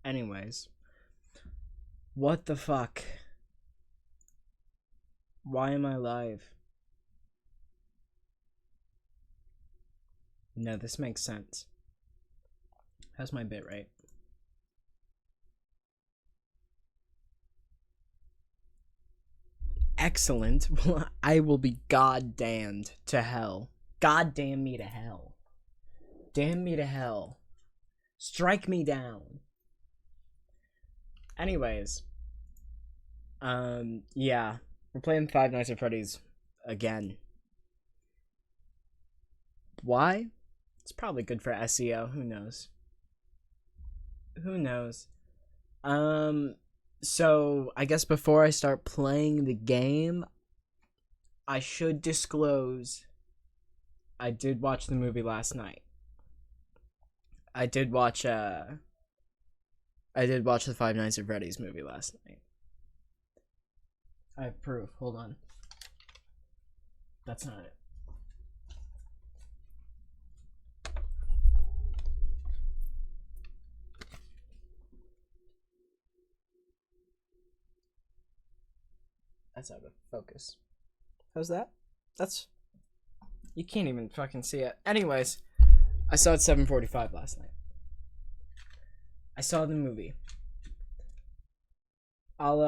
Anyways, what the fuck? Why am I live? No, this makes sense. How's my bit rate? Excellent. I will be goddamned to hell. Goddamn me to hell. Damn me to hell. Strike me down. Anyways. Yeah. We're playing Five Nights at Freddy's again. Why? It's probably good for SEO. Who knows? Who knows? So I guess before I start playing the game, I should disclose I did watch the movie last night. I did watch the Five Nights at Freddy's movie last night. I have proof. Hold on. That's not it. That's out of focus. How's that? That's... You can't even fucking see it. Anyways, I saw it 7:45 last night. I saw the movie. I'll,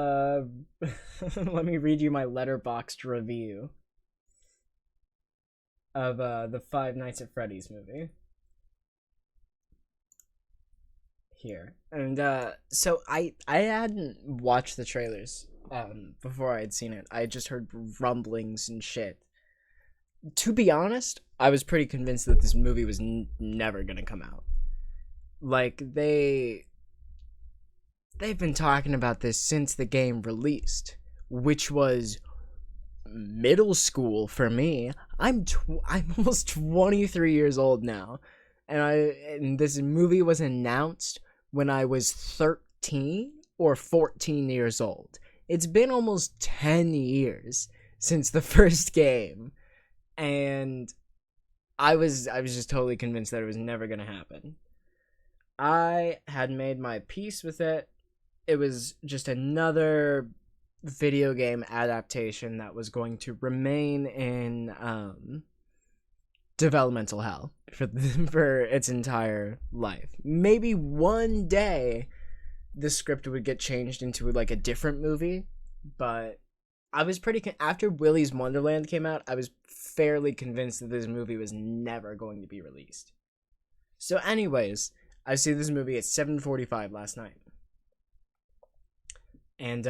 let me read you my Letterboxd review of, the Five Nights at Freddy's movie. Here. And, so I hadn't watched the trailers, before I had seen it. I had just heard rumblings and shit. To be honest, I was pretty convinced that this movie was never gonna come out. Like, they've been talking about this since the game released, which was middle school for me. I'm almost 23 years old now, and this movie was announced when I was 13 or 14 years old. It's been almost 10 years since the first game, and I was just totally convinced that it was never gonna happen. I had made my peace with it. It was just another video game adaptation that was going to remain in developmental hell for its entire life. Maybe one day the script would get changed into like a different movie, but I was after Willy's Wonderland came out, I was fairly convinced that this movie was never going to be released. So anyways, I see this movie at 7:45 last night. And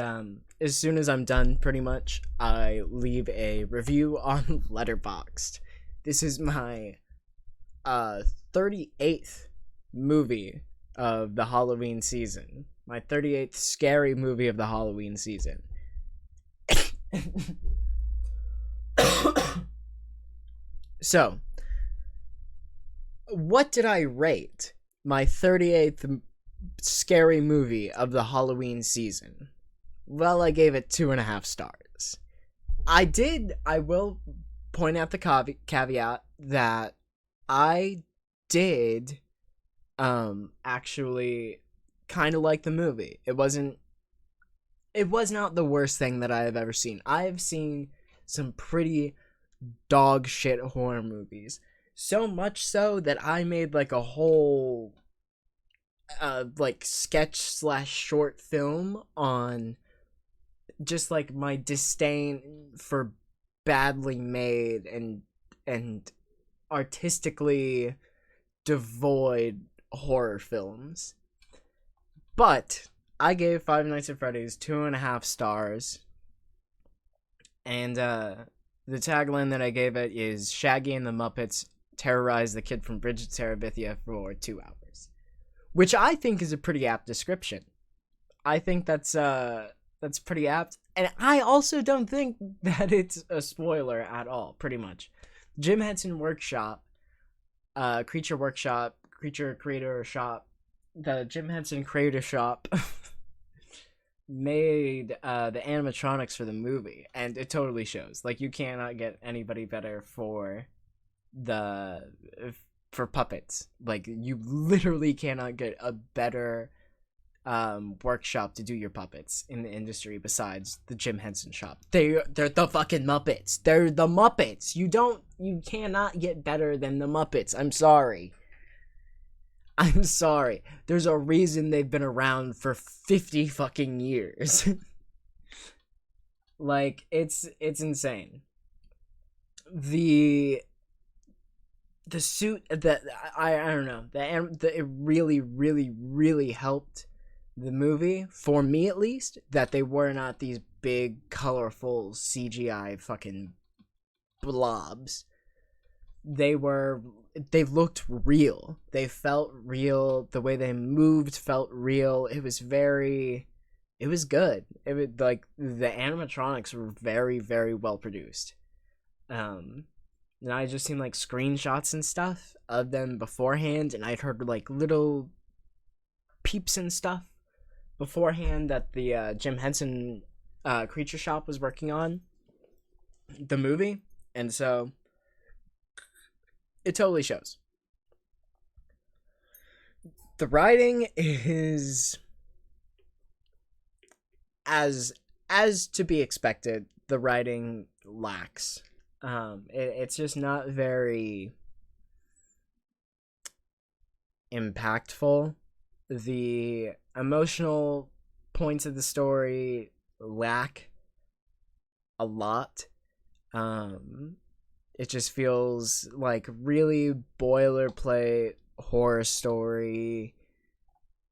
as soon as I'm done, pretty much, I leave a review on Letterboxd. This is my 38th movie of the Halloween season. My 38th scary movie of the Halloween season. So, what did I rate my 38th scary movie of the Halloween season? Well, I gave it 2.5 stars. I will point out the caveat that I did actually kind of like the movie. It was not the worst thing that I have ever seen. I have seen some pretty dog shit horror movies. So much so that I made like a whole like sketch/short film on just like my disdain for badly made and artistically devoid horror films. But I gave Five Nights at Freddy's 2.5 stars, and the tagline that I gave it is Shaggy and the Muppets terrorize the kid from Bridget Terabithia for 2 hours, which I think is a pretty apt description. I think that's pretty apt, and I also don't think that it's a spoiler at all. Pretty much, Jim Henson Workshop, Creature Creator Shop, the Jim Henson Creator Shop made the animatronics for the movie, and it totally shows. Like, you cannot get anybody better for puppets. Like, you literally cannot get a better workshop to do your puppets in the industry besides the Jim Henson shop. They're the fucking Muppets. They're the Muppets. You cannot get better than the Muppets. I'm sorry. I'm sorry. There's a reason they've been around for 50 fucking years. Like, it's insane. The suit that I don't know. It really really really helped the movie, for me at least, that they were not these big colorful CGI fucking blobs. They looked real. They felt real. The way they moved felt real. It was good. It was like the animatronics were very, very well produced. And I just seen like screenshots and stuff of them beforehand, and I'd heard like little peeps and stuff beforehand that the Jim Henson Creature Shop was working on the movie, and so it totally shows. The writing is as to be expected. The writing lacks. It's just not very impactful. The emotional points of the story lack a lot. It just feels like really boilerplate horror story.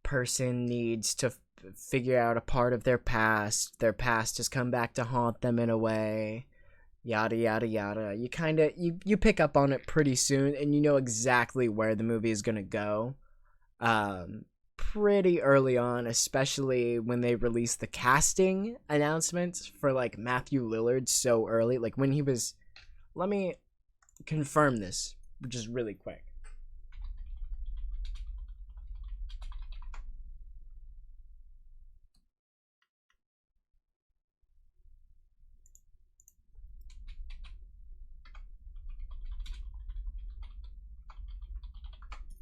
Person needs to figure out a part of their past. Their past has come back to haunt them in a way. Yada yada yada. You kind of you pick up on it pretty soon, and you know exactly where the movie is gonna go. Pretty early on, especially when they released the casting announcements for like Matthew Lillard so early. Like when he was, let me confirm this just really quick.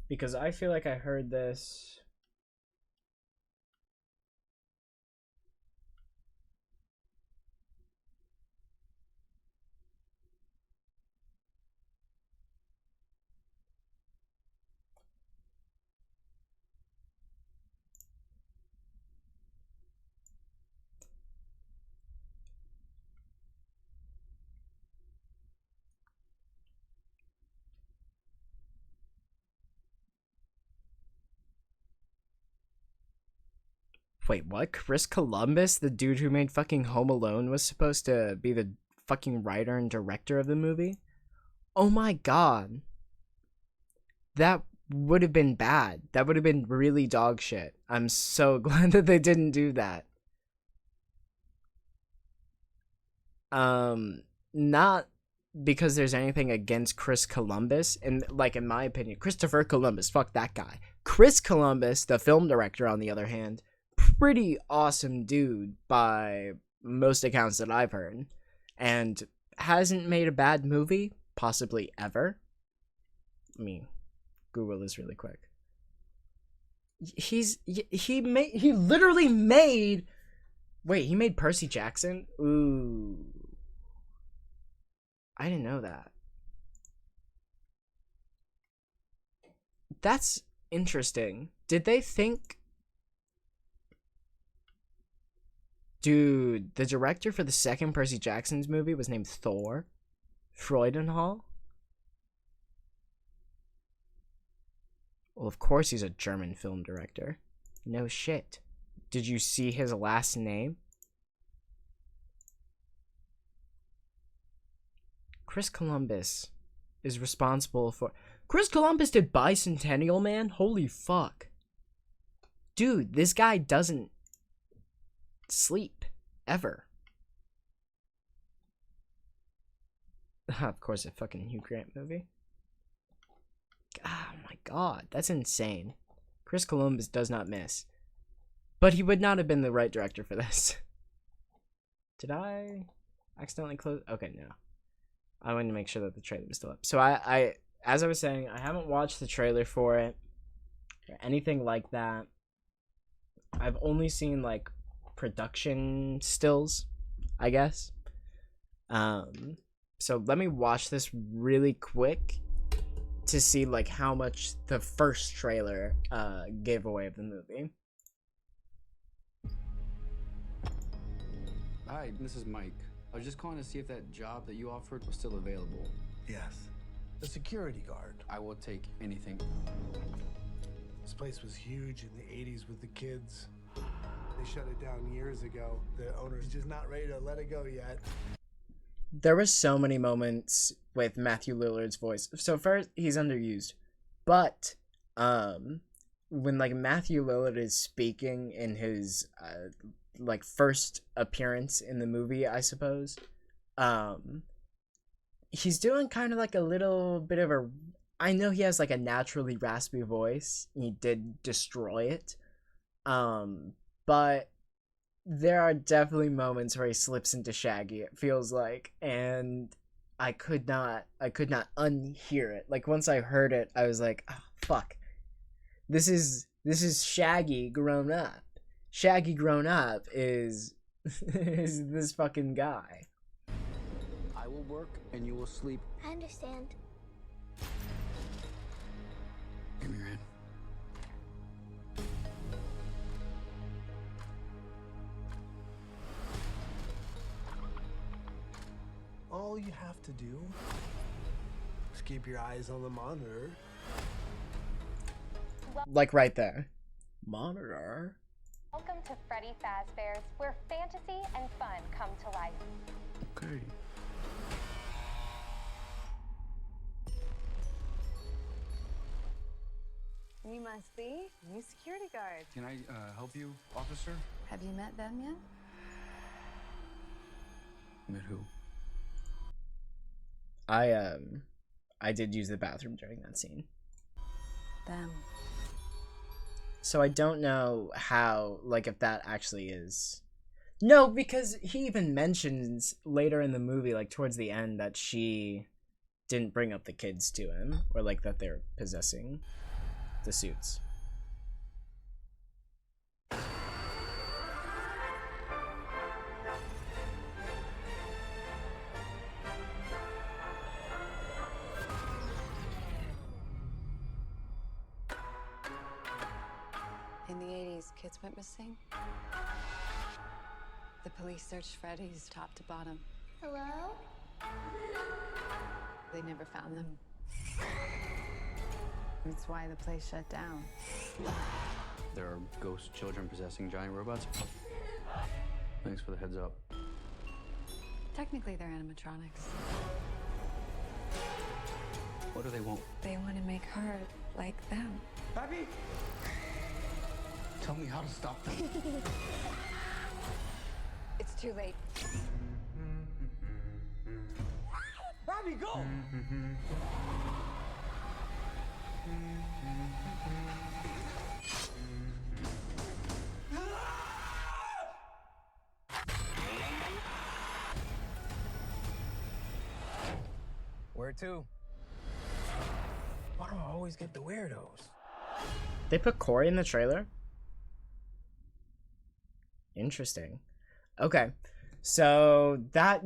Because I feel like I heard this. Wait, what? Chris Columbus, the dude who made fucking Home Alone, was supposed to be the fucking writer and director of the movie? Oh my god. That would have been bad. That would have been really dog shit. I'm so glad that they didn't do that. Not because there's anything against Chris Columbus, and like in my opinion, Christopher Columbus, fuck that guy. Chris Columbus, the film director, on the other hand, pretty awesome dude by most accounts that I've heard, and hasn't made a bad movie possibly ever. I mean, Google this really quick. He literally made. Wait, he made Percy Jackson? Ooh. I didn't know that. That's interesting. Did they think... Dude, the director for the second Percy Jackson's movie was named Thor Freudenthal? Well, of course he's a German film director. No shit. Did you see his last name? Chris Columbus is responsible for... Chris Columbus did Bicentennial Man? Holy fuck. Dude, this guy doesn't sleep. Ever. Of course, a fucking Hugh Grant movie. Oh my god, that's insane. Chris Columbus does not miss. But he would not have been the right director for this. Did I accidentally close? Okay, no. I wanted to make sure that the trailer was still up. So I as I was saying, I haven't watched the trailer for it or anything like that. I've only seen like production stills, I guess. So let me watch this really quick to see like how much the first trailer gave away of the movie. Hi, this is Mike. I was just calling to see if that job that you offered was still available. Yes. The security guard. I will take anything. This place was huge in the 80s with the kids. They shut it down years ago. The owner's just not ready to let it go yet. There were so many moments with Matthew Lillard's voice. So first, he's underused. But when like Matthew Lillard is speaking in his like first appearance in the movie, I suppose, he's doing kind of like a little bit of a, I know he has like a naturally raspy voice. He did destroy it. But there are definitely moments where he slips into Shaggy, it feels like, and I could not unhear it. Like once I heard it, I was like, oh, fuck. This is Shaggy grown up. Shaggy grown up is is this fucking guy. I will work and you will sleep. I understand. Give me your hand. All you have to do is keep your eyes on the monitor. Like right there. Monitor. Welcome to Freddy Fazbear's, where fantasy and fun come to life. Okay. You must be new security guard. Can I help you, officer? Have you met them yet? Met who? I did use the bathroom during that scene. Them. So I don't know how, like, if that actually is... No, because he even mentions later in the movie, like, towards the end, that she didn't bring up the kids to him, or, like, that they're possessing the suits. In the 80s, kids went missing. The police searched Freddy'S top to bottom. Hello? They never found them. That's why the place shut down. There are ghost children possessing giant robots. Thanks for the heads up. Technically, they're animatronics. What do they want? They want to make her like them. Abby! Tell me how to stop them. It's too late. Abby, go! Where to? Why do I always get the weirdos? They put Corey in the trailer? Interesting. Okay. So that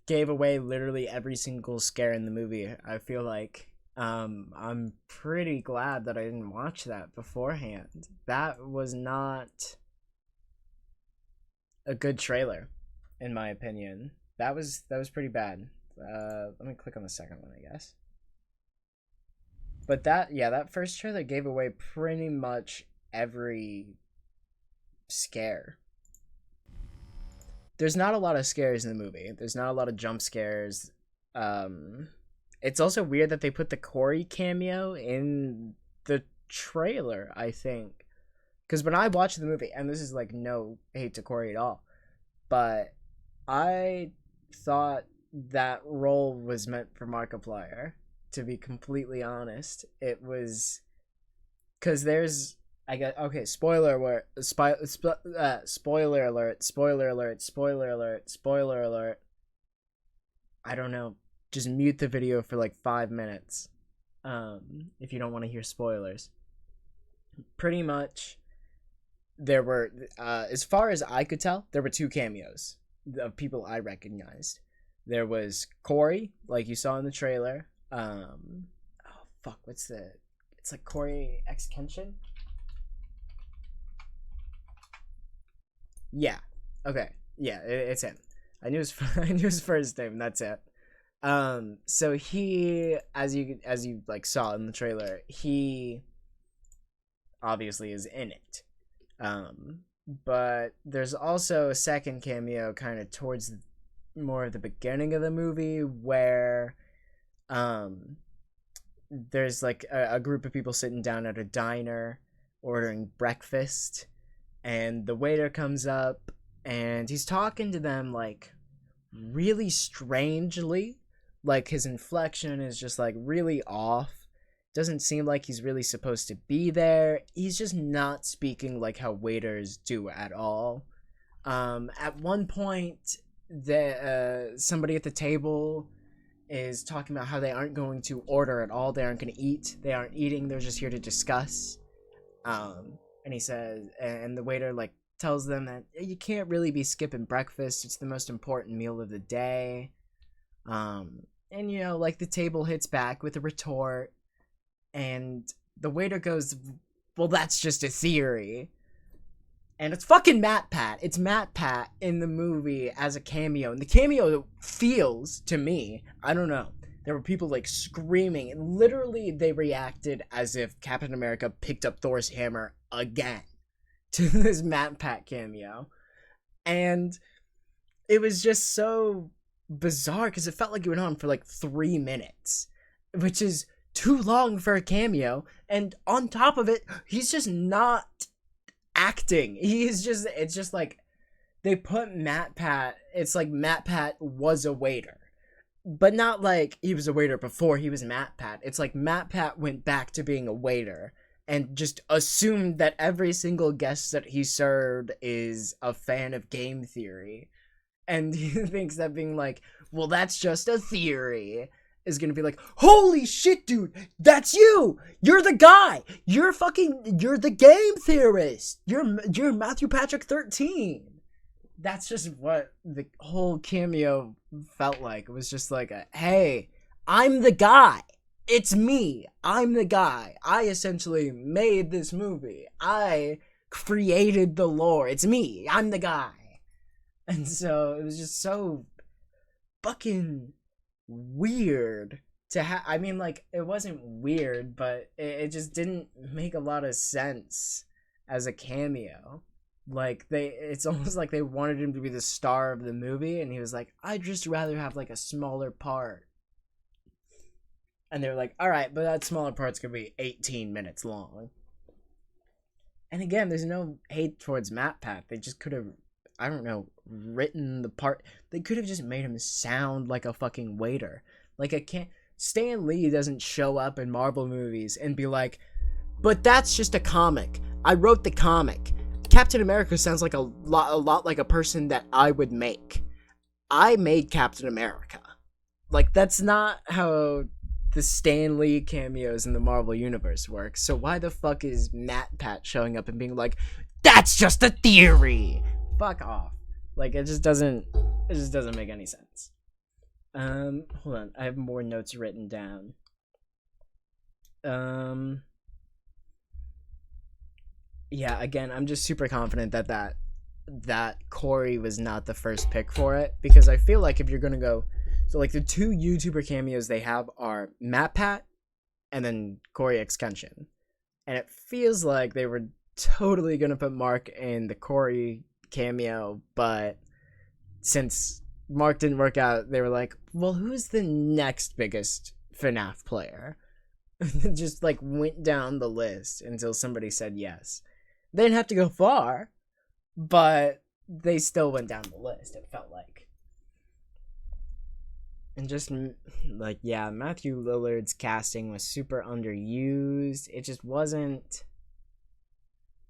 gave away literally every single scare in the movie. I feel like I'm pretty glad that I didn't watch that beforehand. That was not a good trailer, in my opinion. That was pretty bad. Let me click on the second one, I guess. But that first trailer gave away pretty much every scare. There's not a lot of scares in the movie. There's not a lot of jump scares. It's also weird that they put the Corey cameo in the trailer, I think. Because when I watched the movie, and this is like no hate to Corey at all, but I thought that role was meant for Markiplier, to be completely honest. It was... Because there's... I got okay. Spoiler alert! Spoiler alert! Spoiler alert! Spoiler alert! Spoiler alert! I don't know. Just mute the video for like 5 minutes, if you don't want to hear spoilers. Pretty much, there were, as far as I could tell, there were 2 cameos of people I recognized. There was Corey, like you saw in the trailer. Oh fuck, it's like Corey X Kenshin? Yeah. Okay. Yeah, it's him. I knew his first name, that's it. So he, as you like saw in the trailer, he obviously is in it. But there's also a second cameo kind of towards more of the beginning of the movie where there's like a group of people sitting down at a diner ordering breakfast, and the waiter comes up and he's talking to them like really strangely. Like his inflection is just like really off. Doesn't seem like he's really supposed to be there. He's just not speaking like how waiters do at all. At one point, somebody at the table is talking about how they aren't going to order at all. They aren't going to eat. They aren't eating. They're just here to discuss. And he says, and the waiter like tells them that you can't really be skipping breakfast. It's the most important meal of the day. And you know, like the table hits back with a retort. And the waiter goes, well, that's just a theory. And it's fucking MatPat. It's MatPat in the movie as a cameo. And the cameo feels, to me, I don't know, there were people like screaming. And literally, they reacted as if Captain America picked up Thor's hammer again to this MatPat cameo. And it was just so bizarre because it felt like it went on for like 3 minutes, which is too long for a cameo. And on top of it, he's just not acting. It's just like they put MatPat, it's like MatPat was a waiter, but not like he was a waiter before he was MatPat. It's like MatPat went back to being a waiter and just assumed that every single guest that he served is a fan of game theory, and he thinks that being like, well, that's just a theory, is gonna be like, holy shit, dude, that's you! You're the guy! You're the game theorist! You're Matthew Patrick 13! That's just what the whole cameo felt like. It was just like, hey, I'm the guy! It's me! I'm the guy! I essentially made this movie. I created the lore. It's me! I'm the guy! And so, it was just so fucking weird to have. I mean, like, it wasn't weird, but it just didn't make a lot of sense as a cameo. Like, it's almost like they wanted him to be the star of the movie, and he was like, I'd just rather have like a smaller part. And they were like, alright, but that smaller part's gonna be 18 minutes long. And again, there's no hate towards MatPat. They just could have, I don't know, written the part. They could have just made him sound like a fucking waiter. Like, Stan Lee doesn't show up in Marvel movies and be like, but that's just a comic. I wrote the comic. Captain America sounds like a lot like a person that I would make. I made Captain America. Like, that's not how the Stan Lee cameos in the Marvel Universe work. So why the fuck is MatPat showing up and being like, that's just a theory? Fuck off. Like, it just doesn't make any sense. Hold on, I have more notes written down. Yeah, again, I'm just super confident that Corey was not the first pick for it, because I feel like if you're gonna go, so like the 2 YouTuber cameos they have are MatPat and then Corey X Kenshin, and it feels like they were totally gonna put Mark in the Corey cameo, but since Mark didn't work out, they were like, well, who's the next biggest FNAF player? Just like went down the list until somebody said yes. They didn't have to go far, but they still went down the list, it felt like. And just like, yeah, Matthew Lillard's casting was super underused. It just wasn't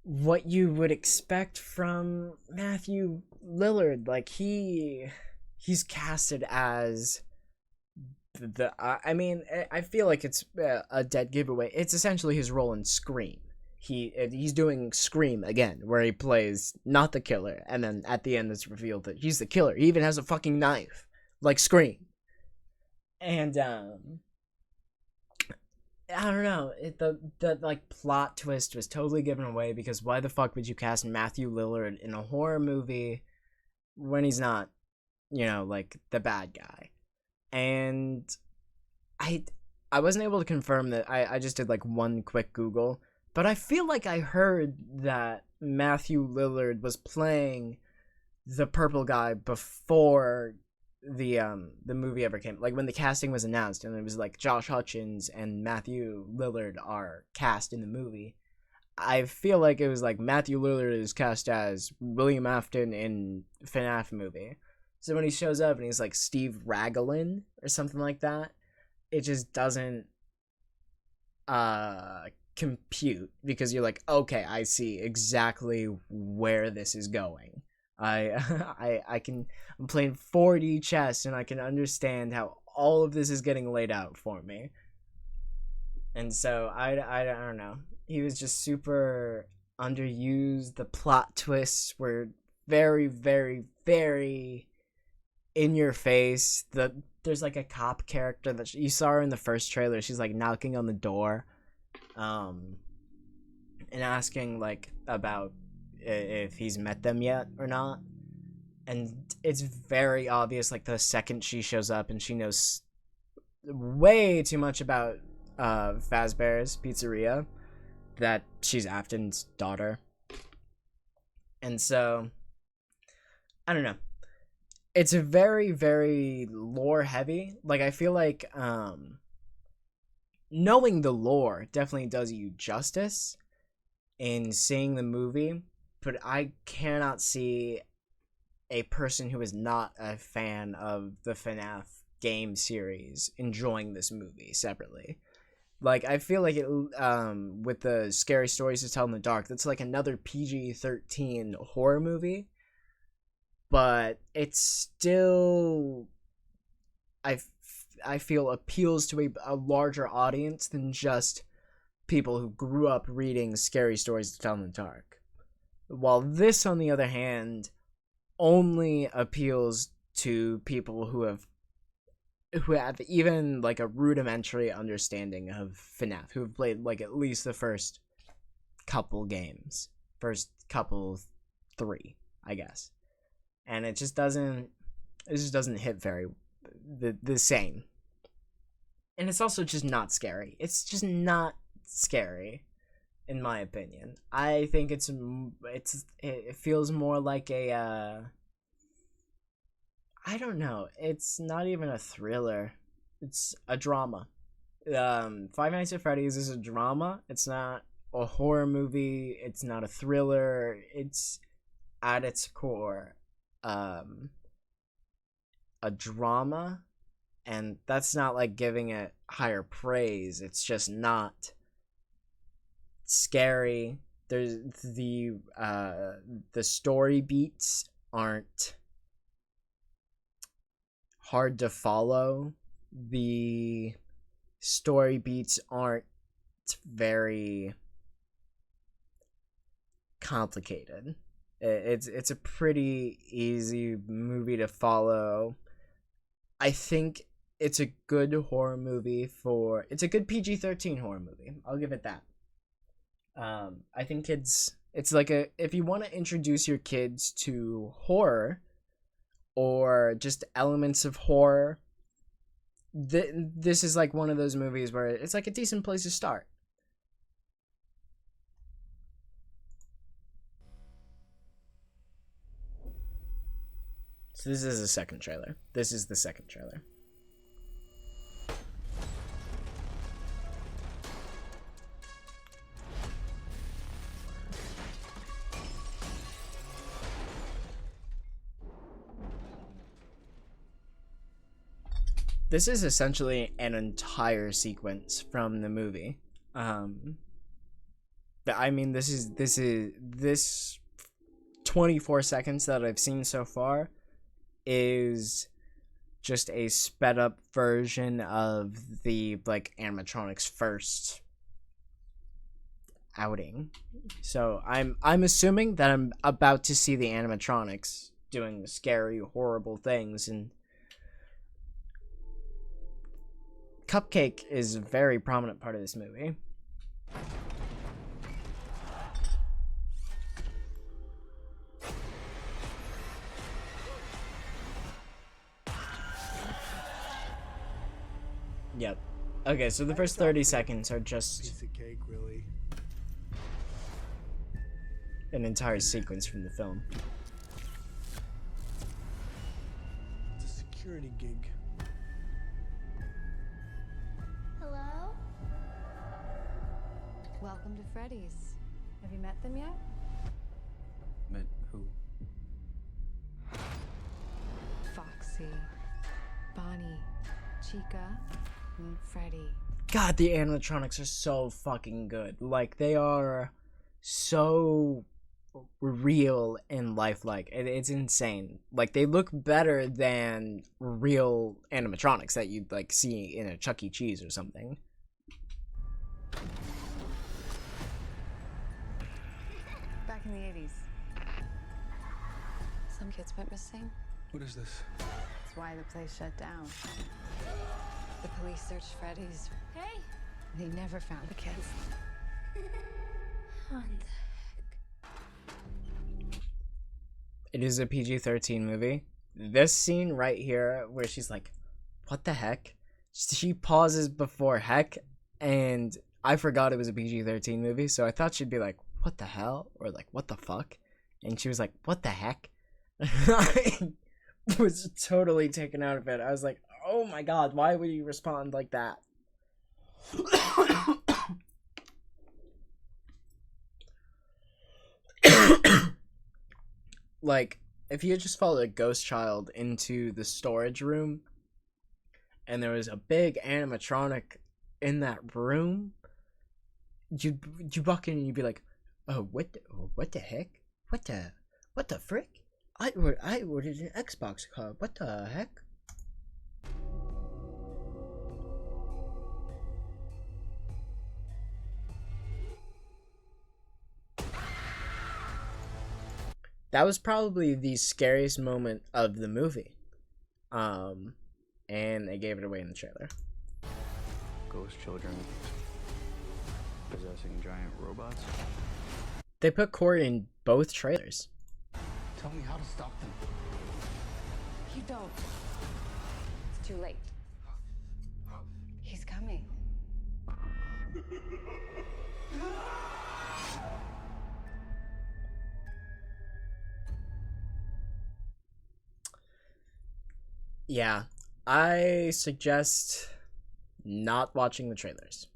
what you would expect from Matthew Lillard. Like, he's casted as I mean, I feel like it's a dead giveaway. It's essentially his role in Scream. he's doing Scream again, where he plays not the killer, and then at the end it's revealed that he's the killer. He even has a fucking knife, like Scream. And I don't know. The like plot twist was totally given away, because why the fuck would you cast Matthew Lillard in a horror movie when he's not, like the bad guy? And I wasn't able to confirm that. I just did like one quick Google, but I feel like I heard that Matthew Lillard was playing the purple guy before the movie ever came, like when the casting was announced and it was like Josh Hutchins and Matthew Lillard are cast in the movie. I feel like it was like Matthew Lillard is cast as William Afton in FNAF movie. So when he shows up and he's like Steve Raglan or something like that, it just doesn't compute, because you're like, okay, I see exactly where this is going. I'm playing 4D chess, and I can understand how all of this is getting laid out for me. And so I don't know. He was just super underused. The plot twists were very, very, very in your face. There's like a cop character that you saw her in the first trailer. She's like knocking on the door, and asking like about if he's met them yet or not. And it's very obvious, like the second she shows up, and she knows way too much about Fazbear's Pizzeria, that she's Afton's daughter. And so I don't know. It's a very, very lore heavy. Like, I feel like knowing the lore definitely does you justice in seeing the movie, but I cannot see a person who is not a fan of the FNAF game series enjoying this movie separately. Like, I feel like it, with the Scary Stories to Tell in the Dark, that's like another PG-13 horror movie, but it's still, I feel, appeals to a larger audience than just people who grew up reading Scary Stories to Tell in the Dark. While this, on the other hand, only appeals to people who have even like a rudimentary understanding of FNAF, who have played like at least the first couple games, three, I guess. And it just doesn't hit very the same. And it's also just not scary. It's just not scary, in my opinion. I think it feels more like a I don't know. It's not even a thriller. It's a drama. Five Nights at Freddy's is a drama. It's not a horror movie. It's not a thriller. It's at its core a drama, and that's not like giving it higher praise. It's just not scary. There's the story beats aren't hard to follow. The story beats aren't very complicated. It's a pretty easy movie to follow. I think it's a good horror movie it's a good PG-13 horror movie. I'll give it that. I think it's like if you want to introduce your kids to horror or just elements of horror, this is like one of those movies where it's like a decent place to start. So this is the second trailer. This is essentially an entire sequence from the movie. I mean, this 24 seconds that I've seen so far is just a sped up version of the like animatronics first outing. So I'm assuming that I'm about to see the animatronics doing scary, horrible things, and Cupcake is a very prominent part of this movie. Yep. Okay, so the first 30 seconds are just Piece of cake, really. an entire sequence from the film. It's a security gig. Hello? Welcome to Freddy'S. Have you met them yet? Met who? Foxy, Bonnie, Chica, and Freddy. God, the animatronics are so fucking good. Like, they are so real and lifelike. It's insane. Like, they look better than real animatronics that you'd, like, see in a Chuck E. Cheese or something. Back in the 80s. Some kids went missing. What is this? That's why the place shut down. The police searched Freddy'S. Hey! They never found the kids. What the heck? It is a PG-13 movie. This scene right here where she's like, what the heck? She pauses before heck, and I forgot it was a PG-13 movie, so I thought she'd be like, what the hell? Or like, what the fuck? And she was like, what the heck? I was totally taken out of it. I was like, oh my god, why would you respond like that? Like, if you had just followed a ghost child into the storage room and there was a big animatronic in that room, you'd walk in and you'd be like, oh, what the heck? What the frick? I ordered an Xbox card. What the heck? That was probably the scariest moment of the movie. And they gave it away in the trailer. Ghost children possessing giant robots? They put Corey in both trailers. Tell me how to stop them. You don't. It's too late. He's coming. Yeah, I suggest not watching the trailers.